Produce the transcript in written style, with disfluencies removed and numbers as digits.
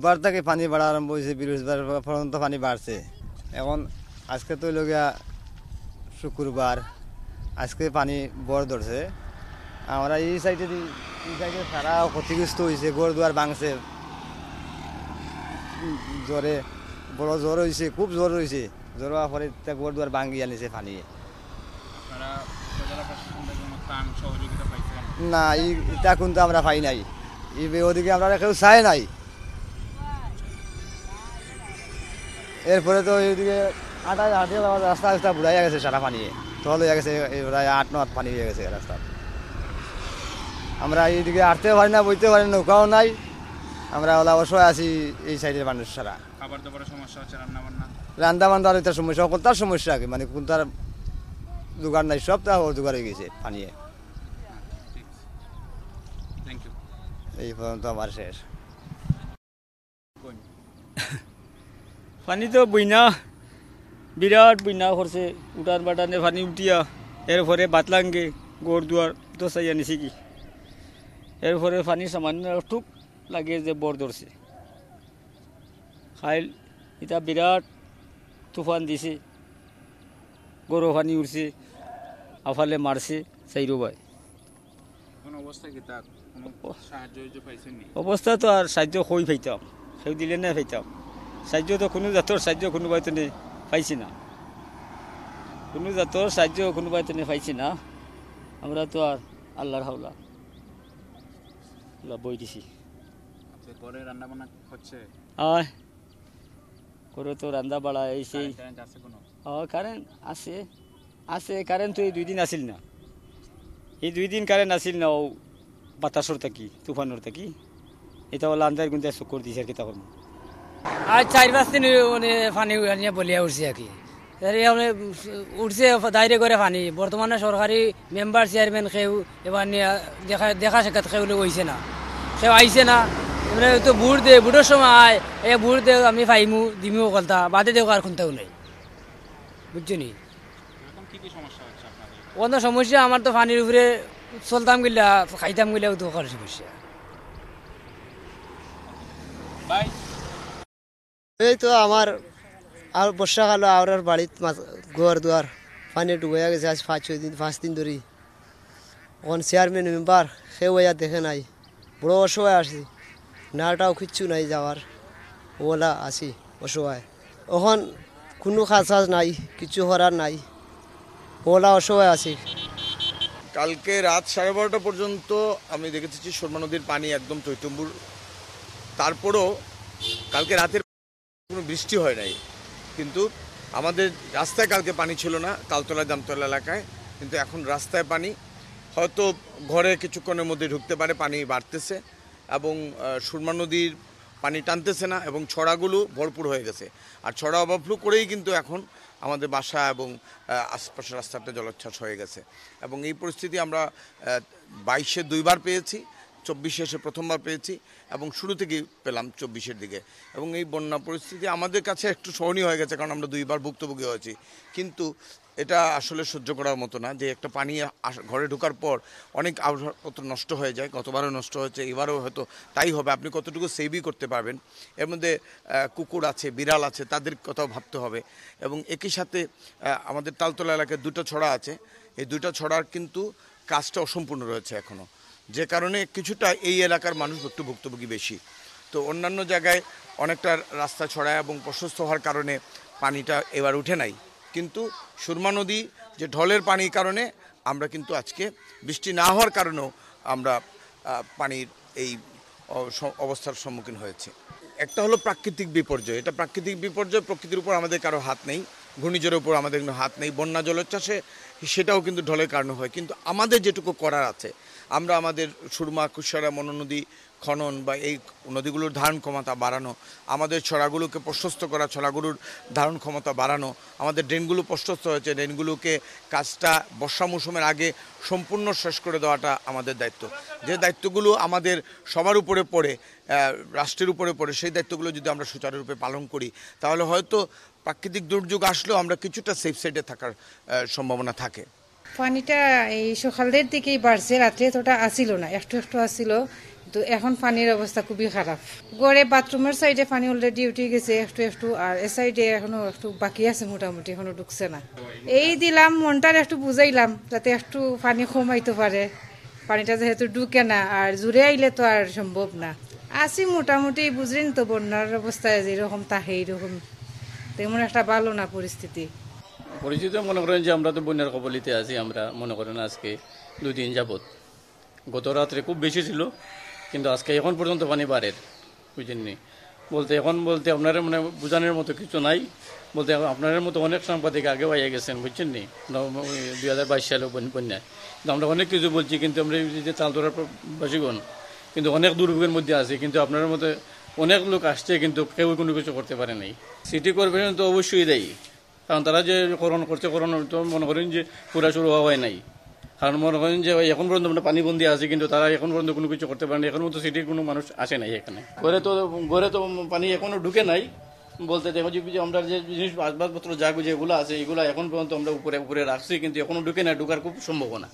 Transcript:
বার থেকে পানি বাড়া আরম্ভ হয়েছে, বৃহস্পতিবার পর্যন্ত পানি বাড়ছে। এখন আজকে তো লগিয়া শুক্রবার, আজকে পানি বড় ধরছে। আমরা এই সাইডে সারা ক্ষতিগ্রস্ত হয়েছে, ঘর দুয়ার ভাঙছে, জ্বরে বড় জ্বর হয়েছে, খুব জ্বর হয়েছে। জ্বর হওয়ার পরে ঘর দুয়ার ভাঙি আনিছে পানি। না, এটা কিন্তু আমরা পাই নাই, ওদিকে আমরা কেউ চাই নাই। এরপরে তো এইদিকে হাঁটিয়ে রাস্তা বুড়াইয়া গেছে, সারা পানি তল হয়ে গেছে, প্রায় 8-9 পানি হয়ে গেছে রাস্তা। আমরা এইদিকে হাঁটতেও পারি না, বইতে পারি না, নৌকাও নাই। আমরা ওলা অসহায় আছি এই সাইডের মানুষ ছাড়া। খাবার দাবারের সমস্যা হচ্ছে, রান্না বান্ধার একটা সমস্যা, কোনটার সমস্যা কি মানে কোনটার জোগাড় নাই, সব তা জোগাড় হয়ে গেছে পানিয়ে। এই পর্যন্ত আমার শেষ। পানি তো বইনা, বিরাট বইনা করছে, উঠার বাটানে পানি উঠিয়া এরপরে বাতলাঙ্গে গড় দুয়ার তো চাই আনিছে কি। এরপরে পানি সামান্য টুক লাগে যে বর ধরছে খাইল। এটা বিরাট তুফান দিছে, গরু পানি উঠছে, আফালে মারছে চাইরো ভাই। অবস্থা তো আর সাহায্য হই পাইতাম, সেও দিলে না পাইতাম সাহায্য। তো কোনো জাতর সাহায্য কোনোবাই তো পাইছি না, কোনো জাতর সাহায্য কোনোবাই তো পাইছি না। আমরা তো আর আল্লাহর হাওলা বই দিছি। হয় করে তো রান্না বাড়া এই সেই। কারেন্ট আছে, আছে কারেন্ট তো এই 2 দিন আসিল না, এই 2 দিন কারেন্ট আসিল না। ও বাতাসর থাকি, তুফানোর থাকি, এটা হলো আন্দার গুন্তে চক্কর দিছে আর কি। তখন আজ 4-5 দিন মানে পানি নিয়ে বলিয়া উঠছে আর কি, উঠছে দায়রে করে পানি। বর্তমানে সরকারি মেম্বার চেয়ারম্যান কেউ এবার নিয়ে দেখা সাক্ষাৎ কেউ হয়েছে না, কেউ আইছে না। এবারে তো ভোট দে, ভোটের সময় আয় এ ভোট দে, আমি পাইমু দিমিও কলতা বাদে দেও আর কোনটাও নেই, বুঝছো নি। অন্য সমস্যা আমার তো পানির উপরে চলতাম গিলা, খাইতাম গিলাও তো সমস্যা। এই তো আমার আর বর্ষাকাল আর বাড়িত ঘর দুয়ার পানি ডুবাইয়া গেছে আজ 5 দিন ধরে। এখন চেয়ারম্যান মেম্বার সেও ইয়া দেখে নাই, বড় অসহায় আসি, নাটাও কিচ্ছু নাই যাওয়ার, ওলা আছি অসহায়। এখন কোনো কাজ নাই, কিছু করার নাই, ওলা অসহায় আছি। কালকে রাত 12:30 পর্যন্ত আমি দেখেছি সুরমা নদীর পানি একদম টইটুম্বুর। তারপরও কালকে রাতের কোনো বৃষ্টি হয় নাই, কিন্তু আমাদের রাস্তায় কালকে পানি ছিল না, তালতলা জামতলা এলাকায়, কিন্তু এখন রাস্তায় পানি। হয়তো ঘরে কিছুক্ষণের মধ্যে ঢুকতে পারে, পানি বাড়তেছে এবং সুরমা নদীর পানি টানতেছে না এবং ছড়াগুলো ভরপুর হয়ে গেছে। আর ছড়া ওভারফ্লো করেই কিন্তু এখন আমাদের বাসা এবং আশপাশের রাস্তাটা জলোচ্ছ্বাস হয়ে গেছে। এবং এই পরিস্থিতি আমরা 22-এ 2বার পেয়েছি, 24-এ এসে প্রথমবার পেয়েছি এবং শুরু থেকেই পেলাম 24-এর দিকে। এবং এই বন্যা পরিস্থিতি আমাদের কাছে একটু সহনীয় হয়ে গেছে, কারণ আমরা 2বার ভুক্তভোগী হয়েছি। কিন্তু এটা আসলে সহ্য করার মতো না যে একটা পানি ঘরে ঢোকার পর অনেক আসবাবপত্র নষ্ট হয়ে যায়। গতবারও নষ্ট হয়েছে, এবারও হয়তো তাই হবে। আপনি কতটুকু সেভই করতে পারবেন। এর মধ্যে কুকুর আছে, বিড়াল আছে, তাদের কথাও ভাবতে হবে। এবং একই সাথে আমাদের তালতলা এলাকায় 2টা ছড়া আছে, এই 2টা ছড়ার কিন্তু কাজটা অসম্পূর্ণ রয়েছে এখনও, যে কারণে কিছুটা এই এলাকার মানুষ একটু ভুক্তভোগী বেশি। তো অন্যান্য জায়গায় অনেকটা রাস্তা ছড়ায় এবং প্রশস্ত হওয়ার কারণে পানিটা এবার উঠে নাই, কিন্তু সুরমা নদী যে ঢলের পানির কারণে আমরা কিন্তু আজকে বৃষ্টি না হওয়ার কারণেও আমরা পানির এই অবস্থার সম্মুখীন হয়েছে। একটা হলো প্রাকৃতিক বিপর্যয়, এটা প্রাকৃতিক বিপর্যয়, প্রকৃতির উপর আমাদের কারো হাত নেই, ঘূর্ণিঝড়ের উপর আমাদের কোনো হাত নেই, বন্যা জলোচ্ছ্বাসে সেটাও কিন্তু ঢলের কারণে হয়। কিন্তু আমাদের যেটুকু করার আছে, আমরা আমাদের সুরমা, কুশারা, মনোনদী খনন বা এই নদীগুলোর ধারণ ক্ষমতা বাড়ানো, আমাদের ছড়াগুলোকে প্রশস্ত করা, ছড়াগুলোর ধারণ ক্ষমতা বাড়ানো, আমাদের ড্রেনগুলো প্রশস্ত হয়েছে, ড্রেনগুলোকে কাজটা বর্ষা মৌসুমের আগে সম্পূর্ণ শেষ করে দেওয়াটা আমাদের দায়িত্ব। যে দায়িত্বগুলো আমাদের সবার উপরে পড়ে, রাষ্ট্রের উপরে পড়ে, সেই দায়িত্বগুলো যদি আমরা সুচারুরূপে পালন করি, তাহলে হয়তো প্রাকৃতিক দুর্যোগ আসলেও আমরা কিছুটা সেফ সাইডে থাকার সম্ভাবনা থাকে। পানিটা এই সকালের দিকেই বাড়ছে, রাত্রে এতটা আসিল না, একটু একটু আসিল, তো এখন পানির অবস্থা খুবই খারাপ। গড়ে বাথরুমের সাইডে পানি অলরেডি উঠে গেছে একটু একটু, আর এ সাইডে এখনো একটু বাকি আছে, মোটামুটি এখনো ঢুকছে না। এই দিলাম মনটার একটু বুঝাইলাম যাতে একটু পানি কমাইতে পারে, পানিটা যেহেতু ঢুকে না, আর জুড়ে আইলে তো আর সম্ভব না। আসি মোটামুটি বুঝলেন তো বন্যার অবস্থায় যেরকম থাকে এইরকম, তেমন একটা ভালো না পরিস্থিতি। পরিচিত মনে করেন যে আমরা তো বন্যার কবলিতে আছি। আমরা মনে করেন আজকে 2 দিন যাবত, গত রাত্রে খুব বেশি ছিল, কিন্তু আজকে এখন পর্যন্ত পানি বাড়ের, বুঝেননি বলতে এখন বলতে আপনারা মানে বোঝানোর মতো কিছু নাই। বলতে আপনাদের মতো অনেক সাংবাদিক আগেও আইয়া গেছেন, বুঝছেন নি 2022 সালে বন্যায়। কিন্তু আমরা অনেক কিছু বলছি, কিন্তু আমরা যে তালতলার বাসীগণ কিন্তু অনেক দুর্ভোগের মধ্যে আছে, কিন্তু আপনার মতো অনেক লোক আসছে কিন্তু কেউ কোনো কিছু করতে পারে নাই। সিটি কর্পোরেশন তো অবশ্যই দেয়, কারণ তারা যে করণ করছে, করণ তো মনে করেন যে পুরা শুরু হওয়া হয় নাই। কারণ মনে করেন যে এখন পর্যন্ত আমরা পানি বন্দি আছে, কিন্তু তারা এখন পর্যন্ত কোনো কিছু করতে পারেনি। এখন মতো সিটির কোনো মানুষ আসে নাই এখানে। ঘরে তো পানি এখনো ঢুকে নাই। বলতে দেখো যে আমরা যে জিনিস আসবাবপত্র যেগুলো আছে এগুলো এখন পর্যন্ত আমরা উপরে রাখছি, কিন্তু এখনো ঢুকে না, ঢুকার খুব সম্ভাবনা।